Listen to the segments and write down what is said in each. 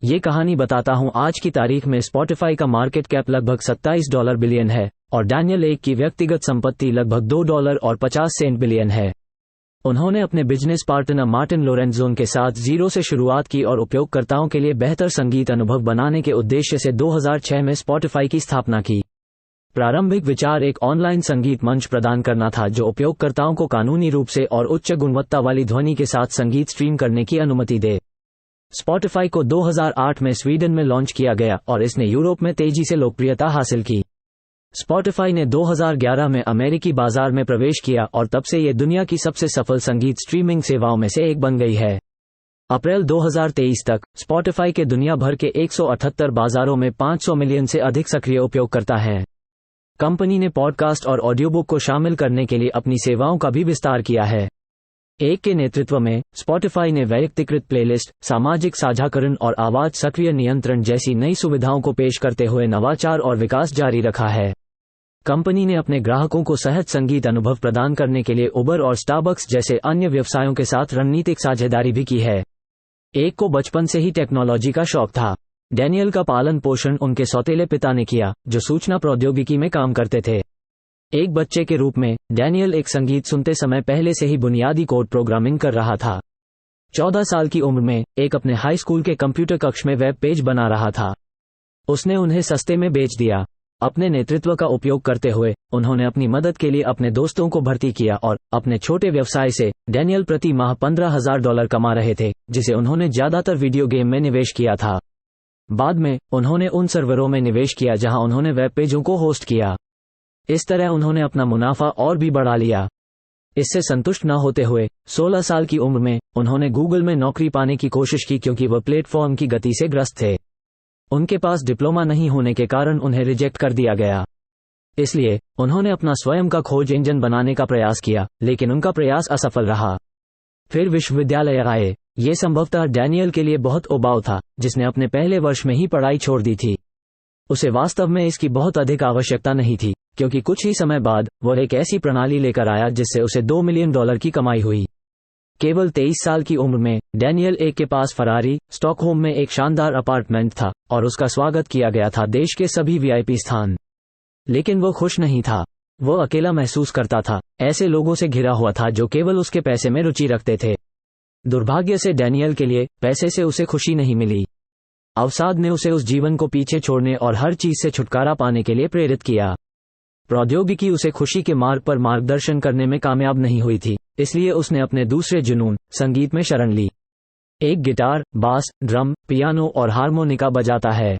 ये कहानी बताता हूँ आज की तारीख में स्पॉटिफाई का मार्केट कैप लगभग $27 बिलियन है और डैनियल एक की व्यक्तिगत संपत्ति लगभग $2.50 बिलियन है। उन्होंने अपने बिजनेस पार्टनर मार्टिन लोरेंज़ो के साथ जीरो से शुरुआत की और उपयोगकर्ताओं के लिए बेहतर संगीत अनुभव बनाने के उद्देश्य से 2006 में स्पॉटिफाई की स्थापना की। प्रारंभिक विचार एक ऑनलाइन संगीत मंच प्रदान करना था जो उपयोगकर्ताओं को कानूनी रूप से और उच्च गुणवत्ता वाली ध्वनि के साथ संगीत स्ट्रीम करने की अनुमति दे। स्पॉटिफाई को 2008 में स्वीडन में लॉन्च किया गया और इसने यूरोप में तेजी से लोकप्रियता हासिल की। स्पॉटिफाई ने 2011 में अमेरिकी बाजार में प्रवेश किया और तब से ये दुनिया की सबसे सफल संगीत स्ट्रीमिंग सेवाओं में से एक बन गई है। अप्रैल 2023 तक स्पॉटिफाई के दुनिया भर के 178 बाजारों में 500 मिलियन से अधिक सक्रिय उपयोगकर्ता हैं। कंपनी ने पॉडकास्ट और ऑडियोबुक को शामिल करने के लिए अपनी सेवाओं का भी विस्तार किया है। एक के नेतृत्व में स्पॉटिफाई ने वैयक्तिकृत प्लेलिस्ट, सामाजिक साझाकरण और आवाज सक्रिय नियंत्रण जैसी नई सुविधाओं को पेश करते हुए नवाचार और विकास जारी रखा है। कंपनी ने अपने ग्राहकों को सहज संगीत अनुभव प्रदान करने के लिए उबर और स्टारबक्स जैसे अन्य व्यवसायों के साथ रणनीतिक साझेदारी भी की है। एक को बचपन से ही टेक्नोलॉजी का शौक था। डैनियल का पालन पोषण उनके सौतेले पिता ने किया, जो सूचना प्रौद्योगिकी में काम करते थे। एक बच्चे के रूप में डैनियल एक संगीत सुनते समय पहले से ही बुनियादी कोड प्रोग्रामिंग कर रहा था। 14 साल की उम्र में एक अपने हाई स्कूल के कंप्यूटर कक्ष में वेब पेज बना रहा था। उसने उन्हें सस्ते में बेच दिया। अपने नेतृत्व का उपयोग करते हुए उन्होंने अपनी मदद के लिए अपने दोस्तों को भर्ती किया और अपने छोटे व्यवसाय से डैनियल प्रति माह $15,000 कमा रहे थे, जिसे उन्होंने ज्यादातर वीडियो गेम में निवेश किया था। बाद में उन्होंने उन सर्वरों में निवेश किया जहां उन्होंने वेब पेजों को होस्ट किया। इस तरह उन्होंने अपना मुनाफा और भी बढ़ा लिया। इससे संतुष्ट न होते हुए 16 साल की उम्र में उन्होंने गूगल में नौकरी पाने की कोशिश की क्योंकि वह प्लेटफॉर्म की गति से ग्रस्त थे। उनके पास डिप्लोमा नहीं होने के कारण उन्हें रिजेक्ट कर दिया गया। इसलिए उन्होंने अपना स्वयं का खोज इंजन बनाने का प्रयास किया, लेकिन उनका प्रयास असफल रहा। फिर विश्वविद्यालय आए। ये संभवतः डैनियल के लिए बहुत उबाऊ था, जिसने अपने पहले वर्ष में ही पढ़ाई छोड़ दी थी। उसे वास्तव में इसकी बहुत अधिक आवश्यकता नहीं थी, क्योंकि कुछ ही समय बाद वह एक ऐसी प्रणाली लेकर आया जिससे उसे $2 मिलियन की कमाई हुई। केवल 23 साल की उम्र में डैनियल एक के पास फरारी, स्टॉकहोम में एक शानदार अपार्टमेंट था और उसका स्वागत किया गया था देश के सभी वीआईपी स्थान। लेकिन वो खुश नहीं था। वो अकेला महसूस करता था, ऐसे लोगों से घिरा हुआ था जो केवल उसके पैसे में रुचि रखते थे। दुर्भाग्य से डैनियल के लिए पैसे से उसे खुशी नहीं मिली। अवसाद ने उसे उस जीवन को पीछे छोड़ने और हर चीज से छुटकारा पाने के लिए प्रेरित किया। प्रौद्योगिकी उसे खुशी के मार्ग पर मार्गदर्शन करने में कामयाब नहीं हुई थी, इसलिए उसने अपने दूसरे जुनून संगीत में शरण ली। एक गिटार, बास, ड्रम, पियानो और हारमोनिका बजाता है।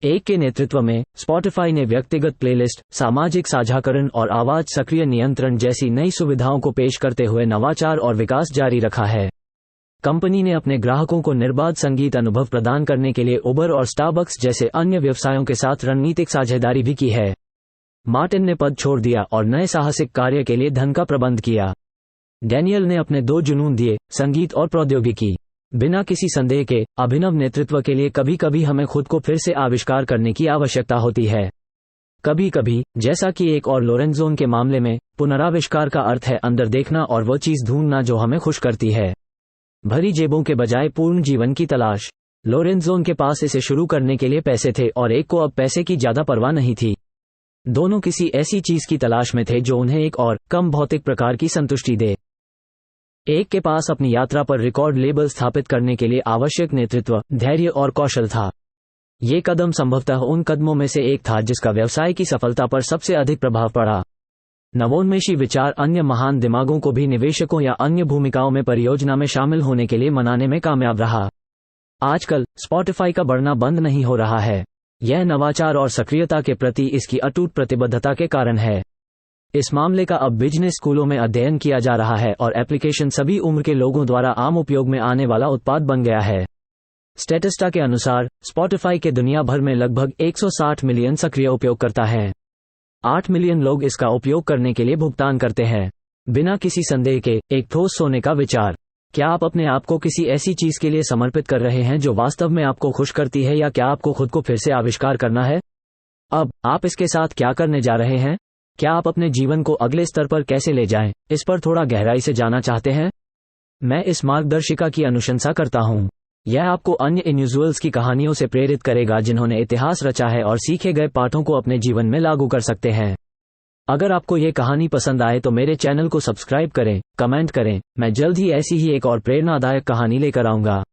एक के नेतृत्व में स्पॉटिफाई ने व्यक्तिगत प्लेलिस्ट, सामाजिक साझाकरण और आवाज सक्रिय नियंत्रण जैसी नई सुविधाओं को पेश करते हुए नवाचार और विकास जारी रखा है। कंपनी ने अपने ग्राहकों को निर्बाध संगीत अनुभव प्रदान करने के लिए उबर और स्टारबक्स जैसे अन्य व्यवसायों के साथ रणनीतिक साझेदारी भी की है। मार्टिन ने पद छोड़ दिया और नए साहसिक कार्य के लिए धन का प्रबंध किया। डैनियल ने अपने 2 जुनून दिए, संगीत और प्रौद्योगिकी। बिना किसी संदेह के अभिनव नेतृत्व के लिए कभी कभी हमें खुद को फिर से आविष्कार करने की आवश्यकता होती है। कभी कभी, जैसा कि एक और लोरेंज़ो के मामले में, पुनराविष्कार का अर्थ है अंदर देखना और वो चीज ढूंढना जो हमें खुश करती है। भरी जेबों के बजाय पूर्ण जीवन की तलाश। लोरेंज़ो के पास इसे शुरू करने के लिए पैसे थे और एक को अब पैसे की ज्यादा परवाह नहीं थी। दोनों किसी ऐसी चीज की तलाश में थे जो उन्हें एक और कम भौतिक प्रकार की संतुष्टि दे। एक के पास अपनी यात्रा पर रिकॉर्ड लेबल स्थापित करने के लिए आवश्यक नेतृत्व, धैर्य और कौशल था। ये कदम संभवतः उन कदमों में से एक था जिसका व्यवसाय की सफलता पर सबसे अधिक प्रभाव पड़ा। नवोन्मेषी विचार अन्य महान दिमागों को भी निवेशकों या अन्य भूमिकाओं में परियोजना में शामिल होने के लिए मनाने में कामयाब रहा। आजकल स्पॉटिफाई का बढ़ना बंद नहीं हो रहा है। यह नवाचार और सक्रियता के प्रति इसकी अटूट प्रतिबद्धता के कारण है। इस मामले का अब बिजनेस स्कूलों में अध्ययन किया जा रहा है और एप्लीकेशन सभी उम्र के लोगों द्वारा आम उपयोग में आने वाला उत्पाद बन गया है। स्टैटिस्टा के अनुसार स्पॉटिफाई के दुनिया भर में लगभग 160 मिलियन सक्रिय उपयोगकर्ता हैं। 8 मिलियन लोग इसका उपयोग करने के लिए भुगतान करते हैं। बिना किसी संदेह के एक ठोस सोने का विचार। क्या आप अपने आप को किसी ऐसी चीज के लिए समर्पित कर रहे हैं जो वास्तव में आपको खुश करती है, या क्या आपको खुद को फिर से आविष्कार करना है? अब आप इसके साथ क्या करने जा रहे हैं? क्या आप अपने जीवन को अगले स्तर पर कैसे ले जाएं, इस पर थोड़ा गहराई से जानना चाहते हैं? मैं इस मार्गदर्शिका की अनुशंसा करता हूं। यह आपको अन्य इंडिविजुअल्स की कहानियों से प्रेरित करेगा जिन्होंने इतिहास रचा है और सीखे गए पाठों को अपने जीवन में लागू कर सकते हैं। अगर आपको ये कहानी पसंद आए तो मेरे चैनल को सब्सक्राइब करें, कमेंट करें। मैं जल्द ही ऐसी ही एक और प्रेरणादायक कहानी लेकर आऊंगा।